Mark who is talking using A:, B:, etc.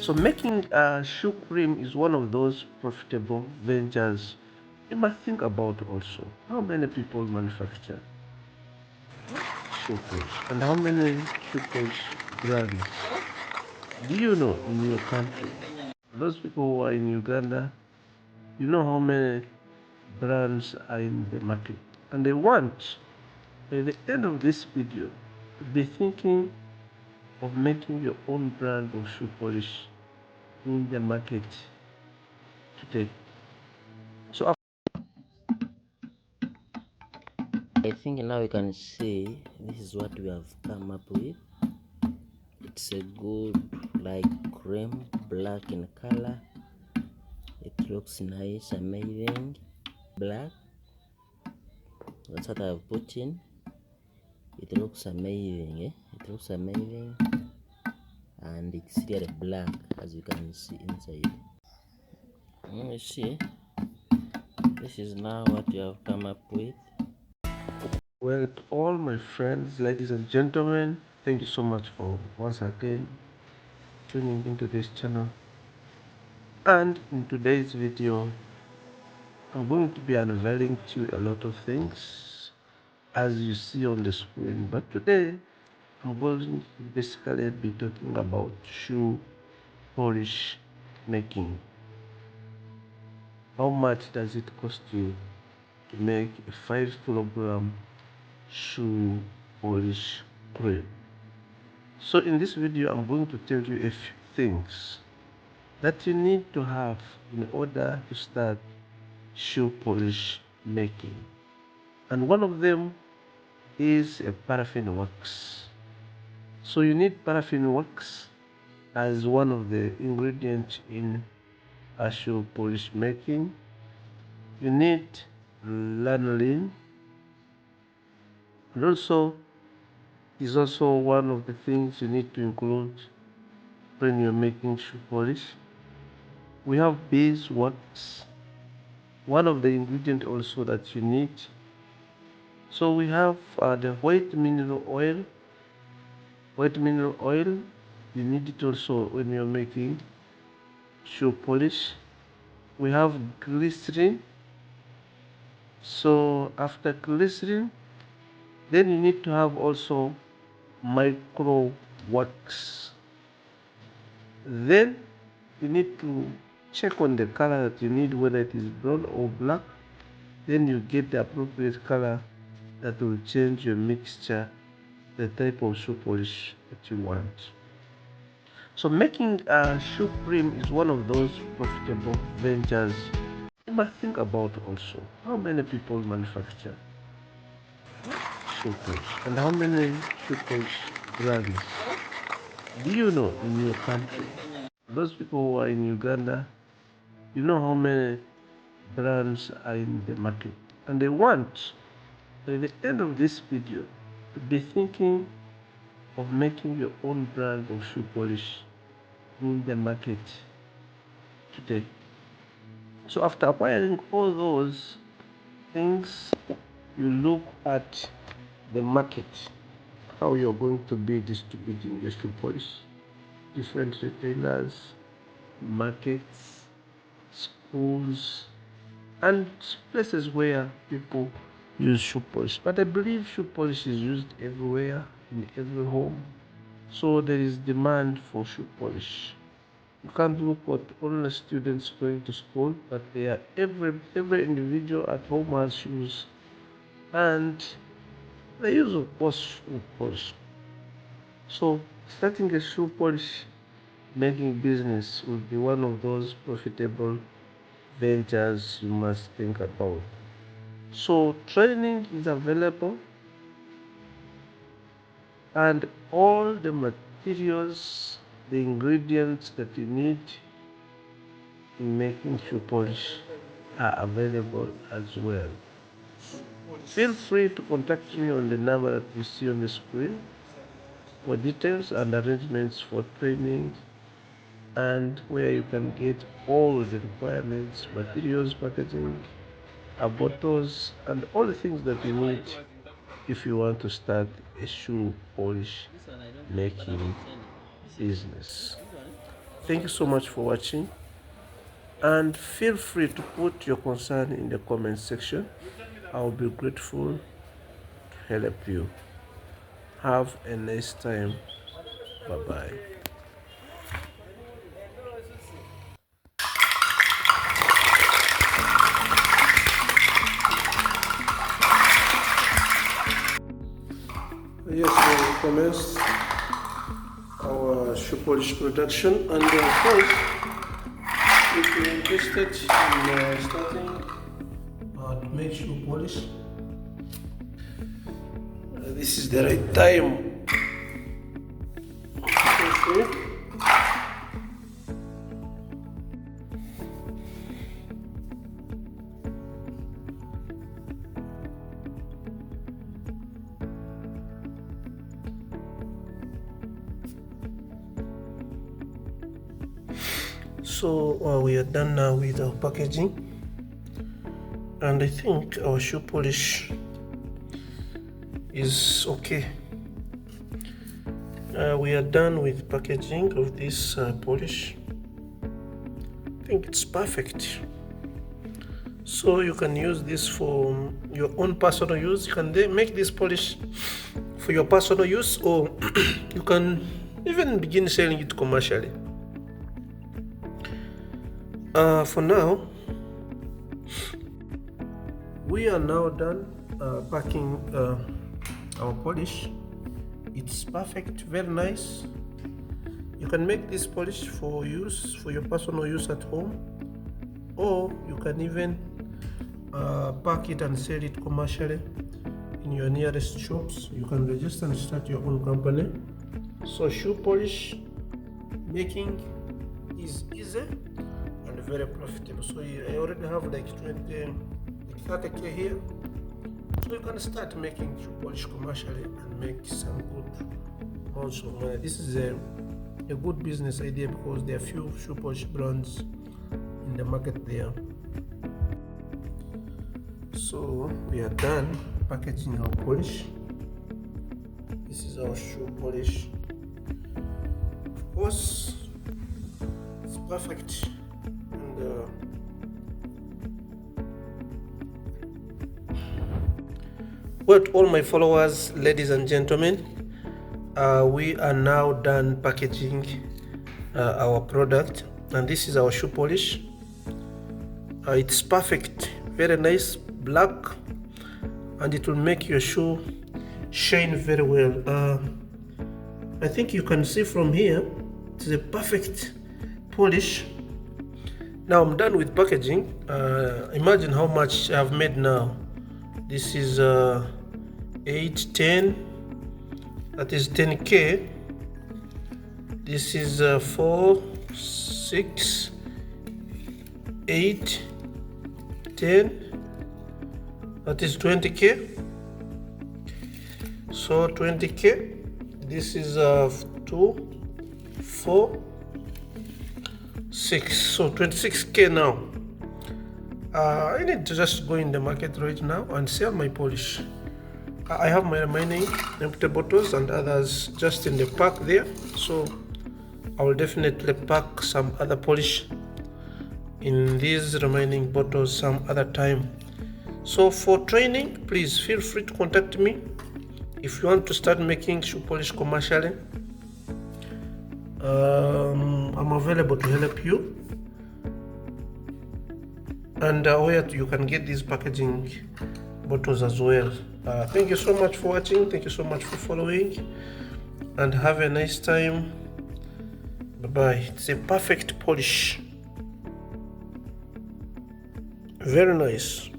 A: So making a shoe cream is one of those profitable ventures you must think about also. How many people manufacture shoe creams and how many shoe creams brands do you know in your country? Those people who are in Uganda, you know how many brands are in the market. And they want, by the end of this video, to be thinking of making your own brand of shoe polish in the market today. So
B: I think now we can see this is what we have come up with. It's a good like cream, black in color. It looks nice, amazing. Black, that's what I've put in. It looks amazing, It looks amazing, and it's really black as you can see inside. You see, this is now what you have come up with.
A: well, to all my friends, ladies and gentlemen, thank you so much for once again tuning into this channel. And in today's video, I'm going to be unveiling to you a lot of things as you see on the screen. But today, I'm going to basically be talking about shoe polish making. How much does it cost you to make a 5 kilogram shoe polish cream? So in this video, I'm going to tell you a few things that you need to have in order to start shoe polish making. And one of them is a paraffin wax. So you need paraffin wax as one of the ingredients in a shoe polish making. You need lanolin, and also is also one of the things you need to include when you're making shoe polish. We have beeswax, one of the ingredients also that you need. So we have the white mineral oil. White mineral oil, you need it also when you're making shoe polish. We have glycerin. So after glycerin, then you need to have also micro wax. Then you need to check on the color that you need, whether it is brown or black. Then you get the appropriate color that will change your mixture, the type of shoe polish that you want. So making a shoe cream is one of those profitable ventures you must think about also. How many people manufacture shoe creams and how many shoe polish brands do you know in your country? Those people who are in Uganda, you know how many brands are in the market. And they want, by the end of this video, to be thinking of making your own brand of shoe polish in the market today. So after acquiring all those things, you look at the market, how you're going to be distributing your shoe polish, different retailers, markets, schools, and places where people use shoe polish. But I believe shoe polish is used everywhere, in every home. So there is demand for shoe polish. You can't look at only students going to school, but they are every individual at home has shoes, and the use of course shoe polish. So starting a shoe polish making business will be one of those profitable ventures you must think about. So training is available and all the materials, the ingredients that you need in making shoe polish are available as well. Feel free to contact me on the number that you see on the screen for details and arrangements for training and where you can get all the requirements, materials, packaging, bottles, and all the things that you need if you want to start a shoe polish making business. Thank you so much for watching, and feel free to put your concern in the comment section. I will be grateful to help you. Have a nice time. Bye bye. Yes, we commenced our shoe polish production, and of course, if you're interested in starting to make shoe polish, this is the right time. Okay. So we are done now with our packaging, and I think our shoe polish is okay. We are done with packaging of this polish. I think it's perfect. So you can use this for your own personal use. You can make this polish for your personal use, or you can even begin selling it commercially. For now, we are now done packing our polish. It's perfect, very nice. You can make this polish for use, for your personal use at home, or you can even pack it and sell it commercially in your nearest shops. You can register and start your own company. So shoe polish making is easy and very profitable. So I already have like 30k here, so you can start making shoe polish commercially and make some good amounts of money. This is a good business idea because there are few shoe polish brands in the market there. So we are done packaging our polish. This is our shoe polish. Of course, it's perfect, and well, to all my followers, ladies and gentlemen, we are now done packaging our product, and this is our shoe polish. It's perfect, very nice, black, and it will make your shoe shine very well. I think you can see from here, it's a perfect polish. Now I'm done with packaging. Imagine how much I've made now. This is 8, 10, that is 10k. This is 4, 6, 8, 10, that is 20k. So 20k. This is 2, 4, 6, so 26k now. I need to just go in the market right now and sell my polish. I have my remaining empty bottles and others just in the pack there, so I will definitely pack some other polish in these remaining bottles some other time. So for training, please feel free to contact me if you want to start making shoe polish commercially. I'm available to help you, and where you can get these packaging bottles as well. Thank you so much for watching. Thank you so much for following, and have a nice time. Bye bye. It's a perfect polish, very nice.